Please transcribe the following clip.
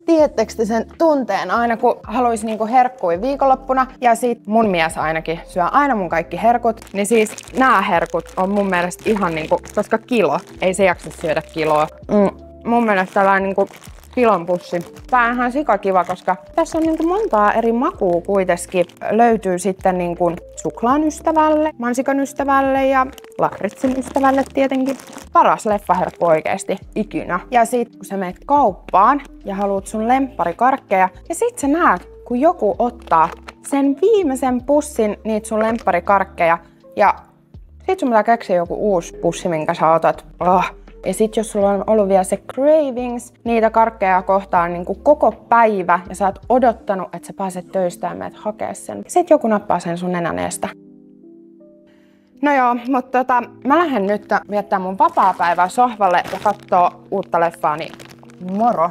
Tiedättekö te sen tunteen aina, kun haluaisi niinku herkkuja viikonloppuna ja sit mun mies ainakin syö aina mun kaikki herkut, niin siis nämä herkut on mun mielestä ihan niinku, koska kilo, ei se jaksa syödä kiloa. Mun mielestä tällainen niinku kilon pussi. Tää on ihan sikakiva, koska tässä on niinku montaa eri makua kuitenkin. Löytyy sitten niinku suklaan ystävälle, mansikan ystävälle ja lakritsin ystävälle tietenkin. Paras leffaherkku oikeesti ikinä. Ja sit kun sä menet kauppaan ja haluat sun lempparikarkkeja ja sit sä näet, kun joku ottaa sen viimeisen pussin niitä sun lempparikarkkeja ja sit sun pitää keksiä joku uusi pussi, minkä sä otat. Ja sit jos sulla on ollut vielä se cravings, niitä karkkeja kohtaan niin kuin koko päivä ja sä oot odottanut, että sä pääset töistä ja menet hakea sen. Sit joku nappaa sen sun nenän eestä. No joo, mutta mä lähden nyt viettää mun vapaapäivää sohvalle ja kattoo uutta leffaa, niin moro!